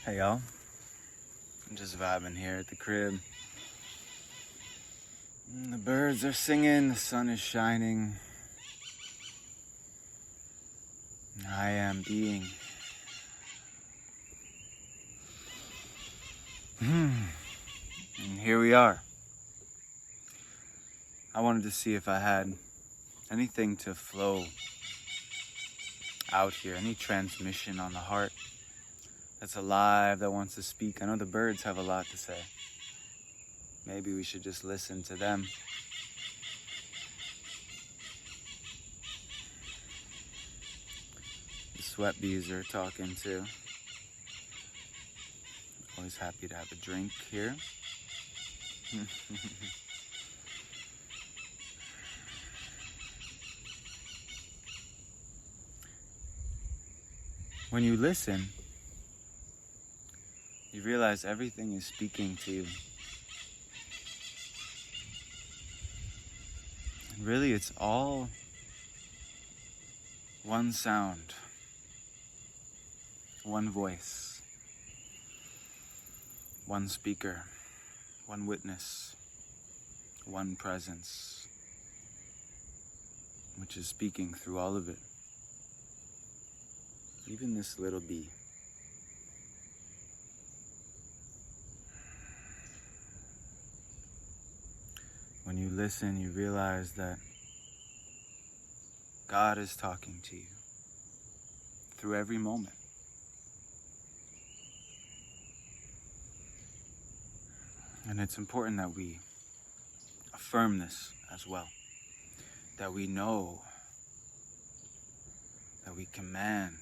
Hey y'all, I'm just vibing here at the crib. The birds are singing, the sun is shining. I am being. And here we are. I wanted to see if I had anything to flow out here, any transmission on the heart that's alive, that wants to speak. I know the birds have a lot to say. Maybe we should just listen to them. The sweat bees are talking too. Always happy to have a drink here. When you listen, you realize everything is speaking to you. And really, it's all one sound, one voice, one speaker, one witness, one presence, which is speaking through all of it. Even this little bee. When you listen, you realize that God is talking to you through every moment. And it's important that we affirm this as well. That we know, that we command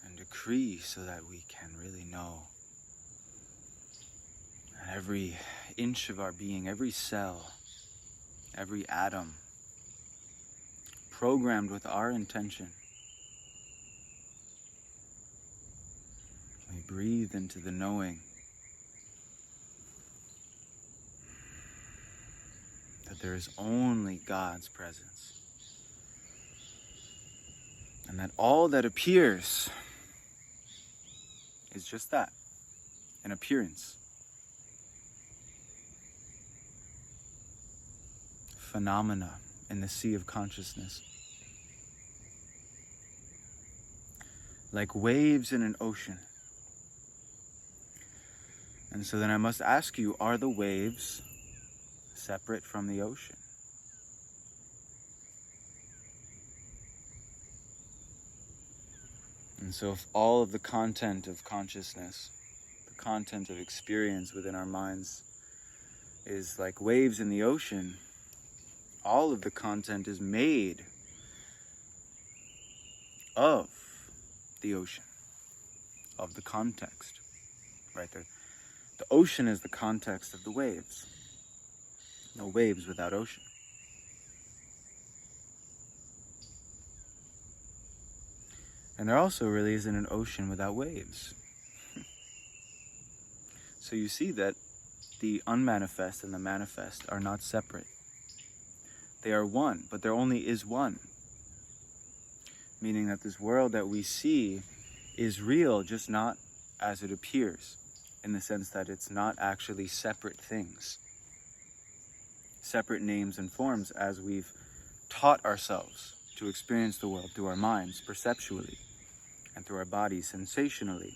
and decree, so that we can really know that every inch of our being, every cell, every atom, programmed with our intention. We breathe into the knowing that there is only God's presence. And that all that appears is just that, an appearance. Phenomena in the sea of consciousness. Like waves in an ocean. And so then I must ask you, are the waves separate from the ocean? And so if all of the content of consciousness, the content of experience within our minds is like waves in the ocean, all of the content is made of the ocean, of the context, right there. The ocean is the context of the waves. No waves without ocean. And there also really isn't an ocean without waves. So you see that the unmanifest and the manifest are not separate. They are one, but there only is one. Meaning that this world that we see is real, just not as it appears, in the sense that it's not actually separate things, separate names and forms, as we've taught ourselves to experience the world through our minds, perceptually, and through our bodies, sensationally.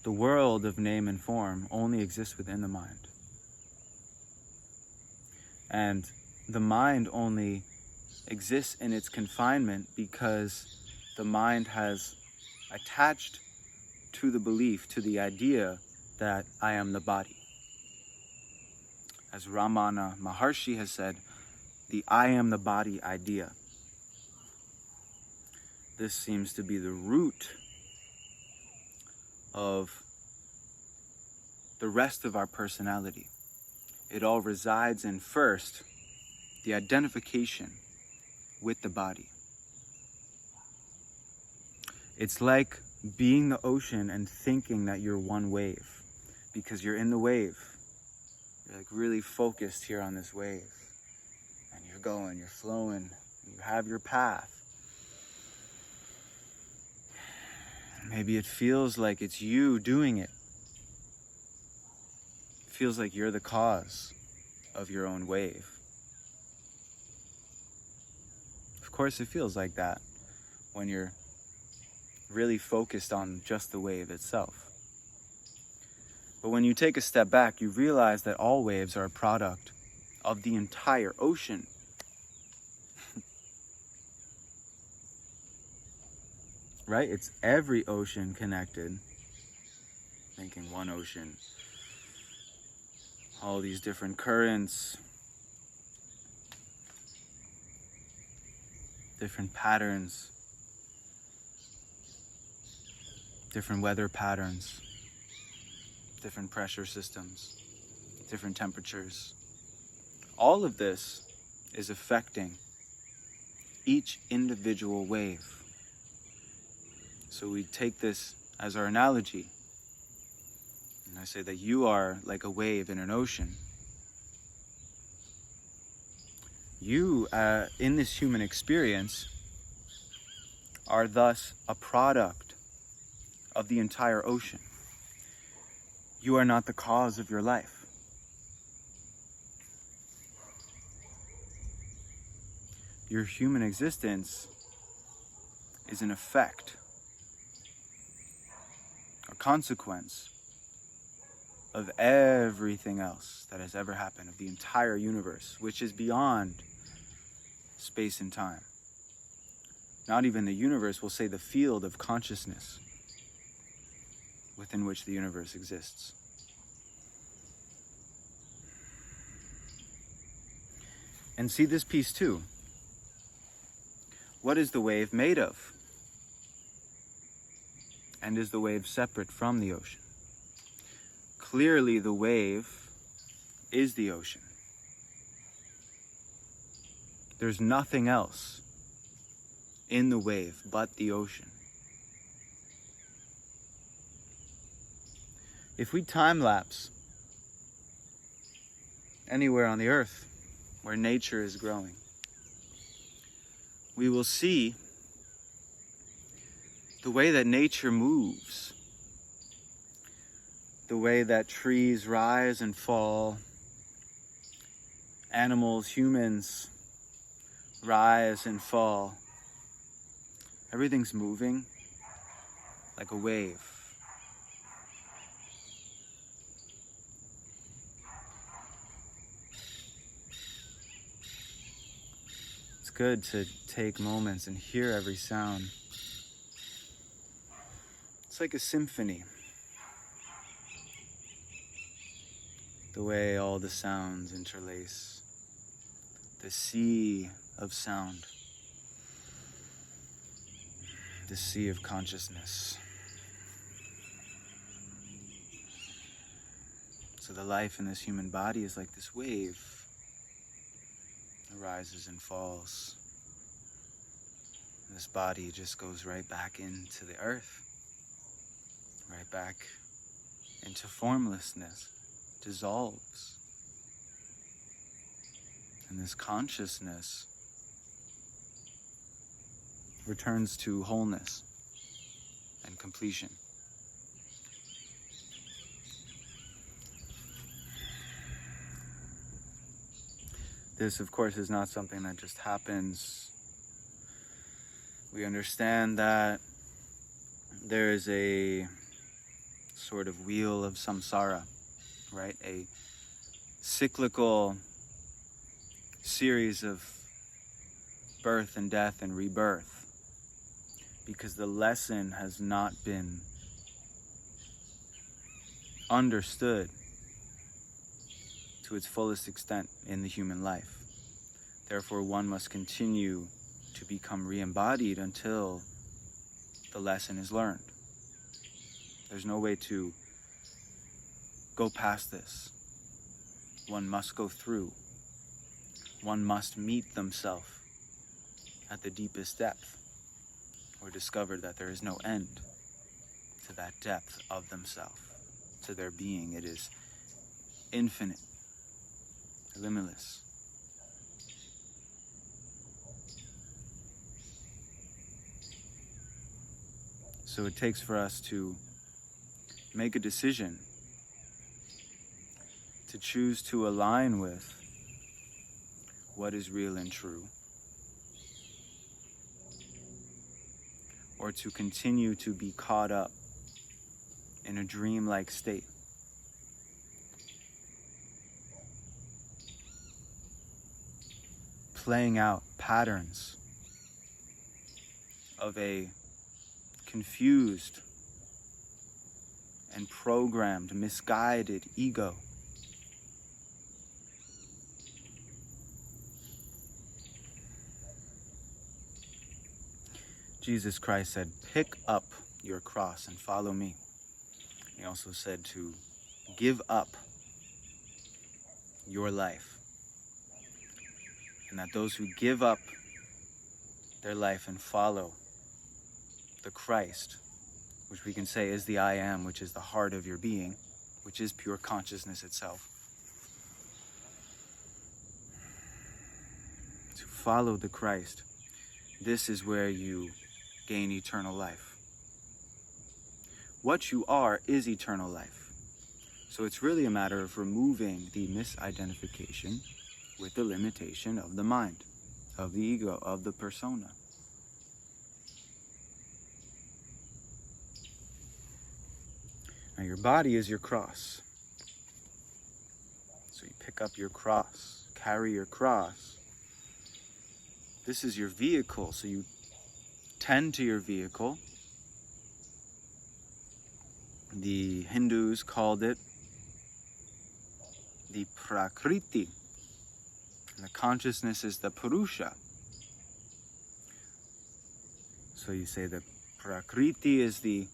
The world of name and form only exists within the mind. And the mind only exists in its confinement because the mind has attached to the belief, to the idea that I am the body. As Ramana Maharshi has said, the I am the body idea. This seems to be the root of the rest of our personality. It all resides in, first, the identification with the body. It's like being the ocean and thinking that you're one wave, because you're in the wave. You're like really focused here on this wave, and you're going, you're flowing, you have your path. Maybe it feels like it's you doing it. It feels like you're the cause of your own wave. Of course, it feels like that when you're really focused on just the wave itself. But when you take a step back, you realize that all waves are a product of the entire ocean. Right? It's every ocean connected, making one ocean. All these different currents, different patterns, different weather patterns, different pressure systems, different temperatures. All of this is affecting each individual wave. So we take this as our analogy. And I say that you are like a wave in an ocean. You, in this human experience, are thus a product of the entire ocean. You are not the cause of your life. Your human existence is an effect, a consequence of everything else that has ever happened, of the entire universe, which is beyond space and time. Not even the universe, we'll say the field of consciousness within which the universe exists. And see this piece too. What is the wave made of? And is the wave separate from the ocean? Clearly, the wave is the ocean. There's nothing else in the wave but the ocean. If we time lapse anywhere on the earth where nature is growing, we will see the way that nature moves, the way that trees rise and fall, animals, humans rise and fall. Everything's moving like a wave. It's good to take moments and hear every sound. It's like a symphony. The way all the sounds interlace. The sea of sound. The sea of consciousness. So the life in this human body is like this wave. It rises and falls. This body just goes right back into the earth. Right back into formlessness. Dissolves. And this consciousness returns to wholeness and completion. This, of course, is not something that just happens. We understand that there is a sort of wheel of samsara, right? A cyclical series of birth and death and rebirth, because the lesson has not been understood to its fullest extent in the human life. Therefore, one must continue to become re-embodied until the lesson is learned. There's no way to go past this. One must go through. One must meet themselves at the deepest depth, or discover that there is no end to that depth of themselves, to their being. It is infinite, limitless. So it takes for us to make a decision, to choose to align with what is real and true, or to continue to be caught up in a dreamlike state. Playing out patterns of a confused and programmed, misguided ego. Jesus Christ said, "Pick up your cross and follow me." He also said to give up your life. And that those who give up their life and follow the Christ, which we can say is the I am, which is the heart of your being, which is pure consciousness itself. To follow the Christ, this is where you gain eternal life. What you are is eternal life. So it's really a matter of removing the misidentification with the limitation of the mind, of the ego, of the persona. Now your body is your cross. So you pick up your cross, carry your cross. This is your vehicle, so you tend to your vehicle. The Hindus called it the Prakriti. And the consciousness is the Purusha. So you say the Prakriti is the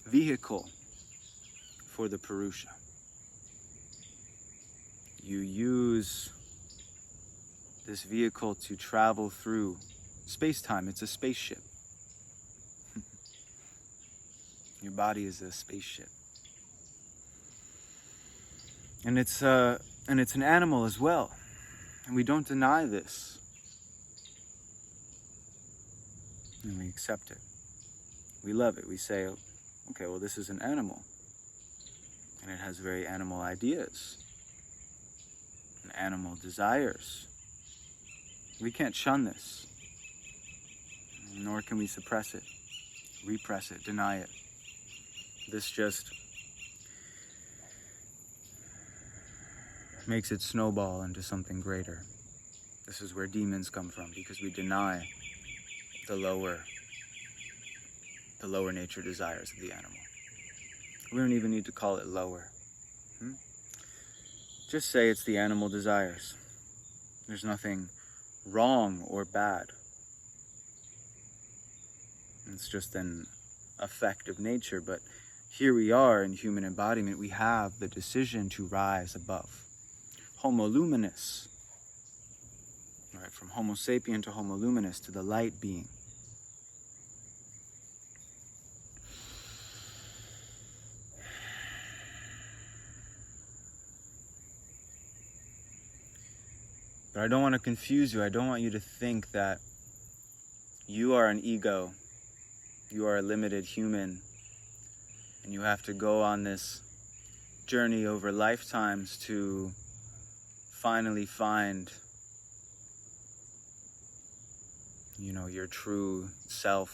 vehicle for the Purusha. You use this vehicle to travel through space-time. It's a spaceship. Your body is a spaceship. And it's an animal as well. And we don't deny this. And we accept it. We love it. We say, okay, well, this is an animal. And it has very animal ideas. And animal desires. We can't shun this. Nor can we suppress it, repress it, deny it. This just makes it snowball into something greater. This is where demons come from, because we deny the lower nature desires of the animal. We don't even need to call it lower. Just say it's the animal desires. There's nothing wrong or bad. It's just an effect of nature, but here we are in human embodiment. We have the decision to rise above. Homo luminous, right? From Homo sapien to Homo luminous, to the light being. But I don't want to confuse you. I don't want you to think that you are an ego. You are a limited human. And you have to go on this journey over lifetimes to finally find, your true self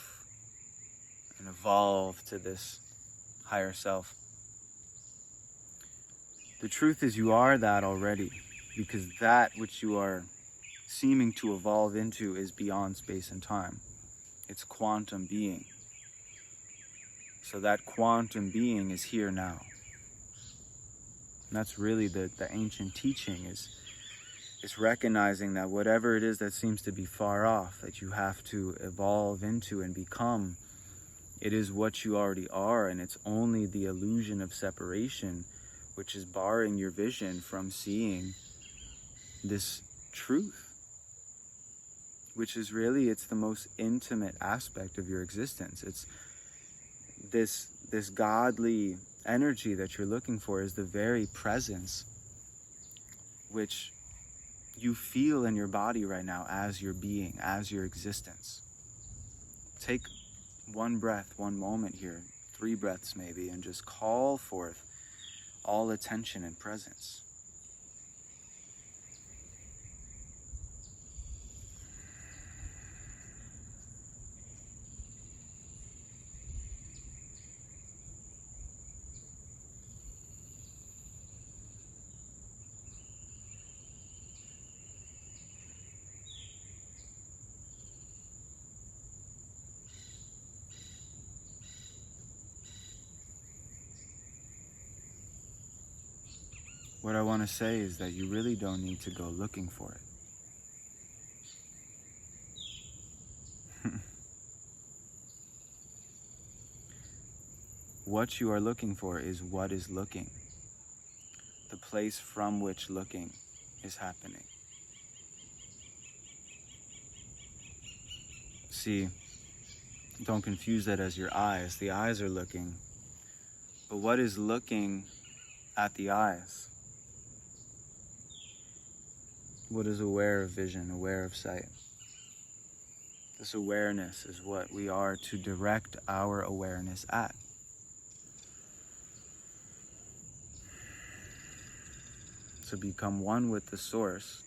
and evolve to this higher self. The truth is you are that already, because that which you are seeming to evolve into is beyond space and time. It's quantum being. So that quantum being is here now. And that's really the ancient teaching is recognizing that whatever it is that seems to be far off, that you have to evolve into and become, it is what you already are, and it's only the illusion of separation which is barring your vision from seeing this truth, which is really, it's the most intimate aspect of your existence. It's this godly energy that you're looking for is the very presence which you feel in your body right now as your being, as your existence. Take one breath, one moment here, 3 breaths maybe, and just call forth all attention and presence. What I want to say is that you really don't need to go looking for it. What you are looking for is what is looking, the place from which looking is happening. See, don't confuse that as your eyes. The eyes are looking, but what is looking at the eyes? What is aware of vision, aware of sight? This awareness is what we are to direct our awareness at. To become one with the source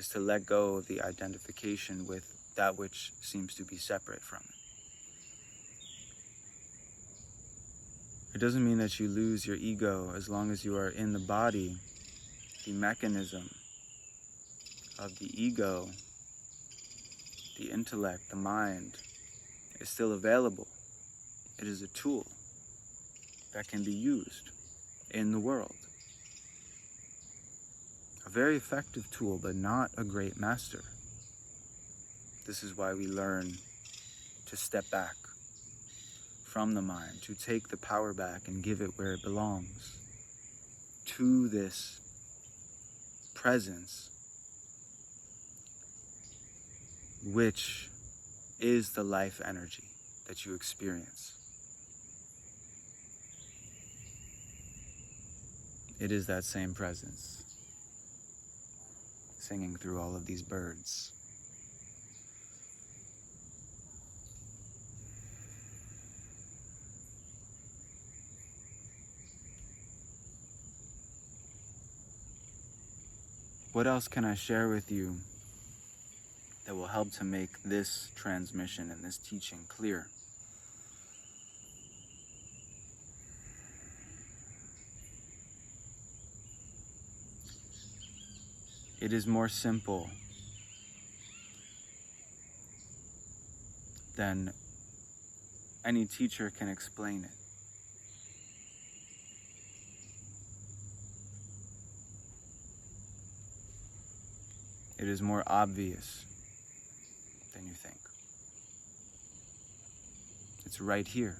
is to let go of the identification with that which seems to be separate from it. It doesn't mean that you lose your ego as long as you are in the body. The mechanism of the ego, the intellect, the mind, is still available. It is a tool that can be used in the world. A very effective tool, but not a great master. This is why we learn to step back from the mind, to take the power back and give it where it belongs, to this presence, which is the life energy that you experience. It is that same presence singing through all of these birds. What else can I share with you that will help to make this transmission and this teaching clear? It is more simple than any teacher can explain it. It is more obvious than you think. It's right here.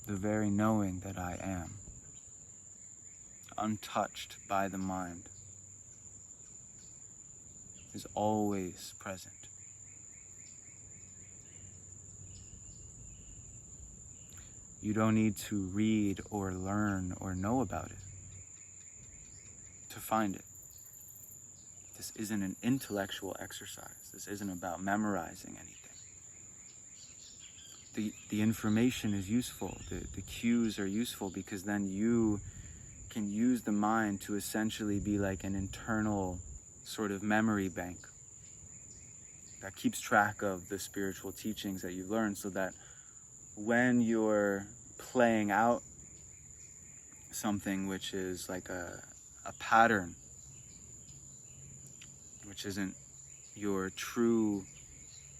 The very knowing that I am, untouched by the mind, is always present. You don't need to read or learn or know about it to find it. This isn't an intellectual exercise. This isn't about memorizing anything. The information is useful. The cues are useful because then you can use the mind to essentially be like an internal sort of memory bank that keeps track of the spiritual teachings that you've learned, so that when you're playing out something which is like a pattern, which isn't your true,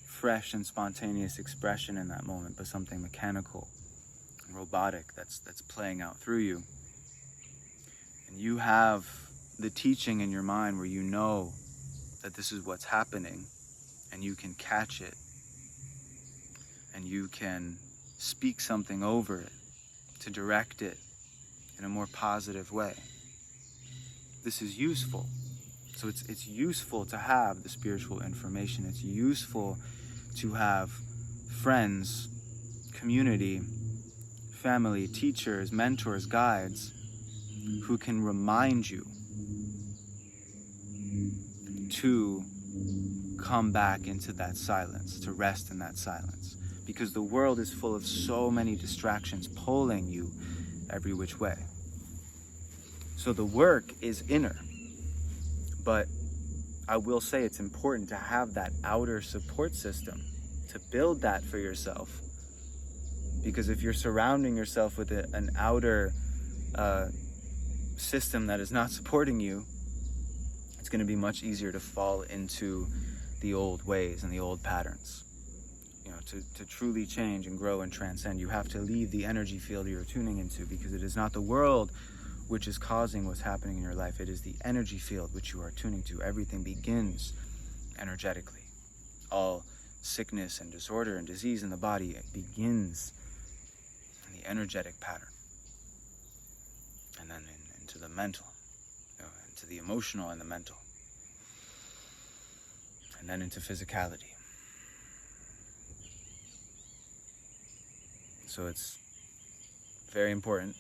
fresh and spontaneous expression in that moment, but something mechanical and robotic that's playing out through you. And you have the teaching in your mind where you know that this is what's happening, and you can catch it, and you can speak something over it to direct it in a more positive way. This is useful. So it's useful to have the spiritual information. It's useful to have friends, community, family, teachers, mentors, guides who can remind you to come back into that silence, to rest in that silence. Because the world is full of so many distractions pulling you every which way. So the work is inner. But I will say it's important to have that outer support system, to build that for yourself. Because if you're surrounding yourself with an outer system that is not supporting you, it's going to be much easier to fall into the old ways and the old patterns. You know, to truly change and grow and transcend, you have to leave the energy field you're tuning into, because it is not the world which is causing what's happening in your life. It is the energy field which you are tuning to. Everything begins energetically. All sickness and disorder and disease in the body, it begins in the energetic pattern. And then into the mental, into the emotional and the mental. And then into physicality. So it's very important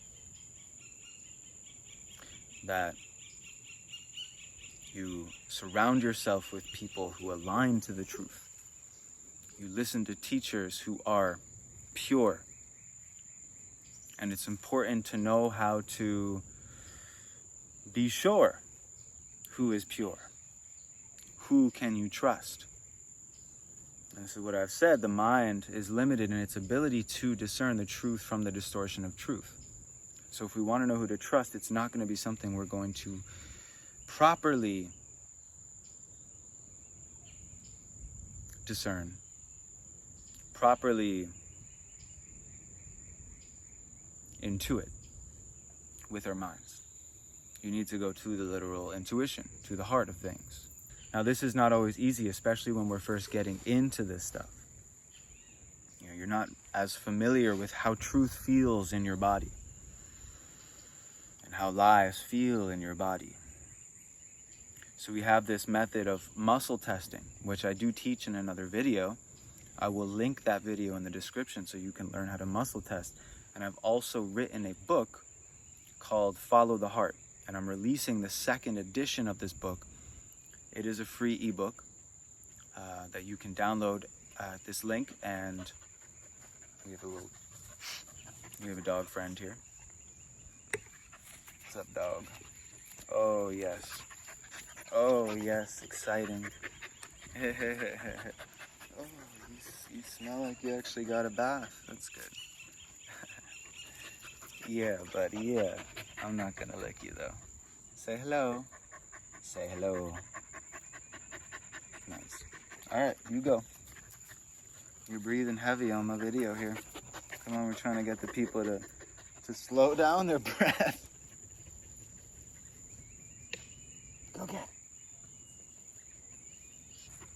that you surround yourself with people who align to the truth. You listen to teachers who are pure. And it's important to know how to be sure who is pure. Who can you trust? And this is what I've said. The mind is limited in its ability to discern the truth from the distortion of truth. So if we want to know who to trust, it's not going to be something we're going to properly discern, properly intuit with our minds. You need to go to the literal intuition, to the heart of things. Now, this is not always easy, especially when we're first getting into this stuff. You know, you're not as familiar with how truth feels in your body and how lies feel in your body. So we have this method of muscle testing, which I do teach in another video. I will link that video in the description so you can learn how to muscle test. And I've also written a book called Follow the Heart. And I'm releasing the second edition of this book. It is a free ebook that you can download at this link. And we have a dog friend here. What's up, dog? Oh, yes. Oh, yes, exciting. Oh, you smell like you actually got a bath. That's good. Yeah, buddy, yeah. I'm not gonna lick you, though. Say hello. Say hello. Nice. Alright, you go. You're breathing heavy on my video here. Come on, we're trying to get the people to slow down their breath. Go get it.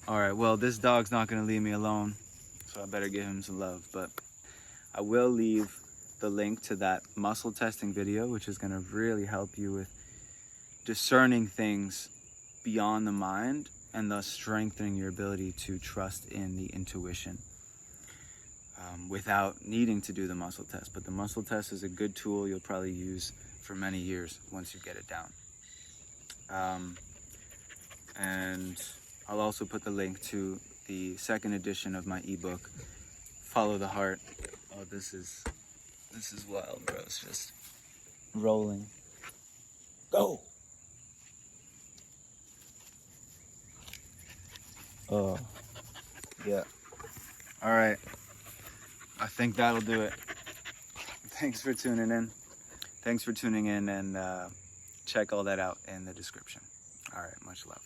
Alright, well, this dog's not going to leave me alone, so I better give him some love. But I will leave the link to that muscle testing video, which is going to really help you with discerning things beyond the mind and thus strengthening your ability to trust in the intuition without needing to do the muscle test. But the muscle test is a good tool you'll probably use for many years once you get it down. And I'll also put the link to the second edition of my ebook, Follow the Heart. Oh, this is wild, bro. It's just rolling. Go! Oh, yeah. All right. I think that'll do it. Thanks for tuning in. And check all that out in the description. All right, much love.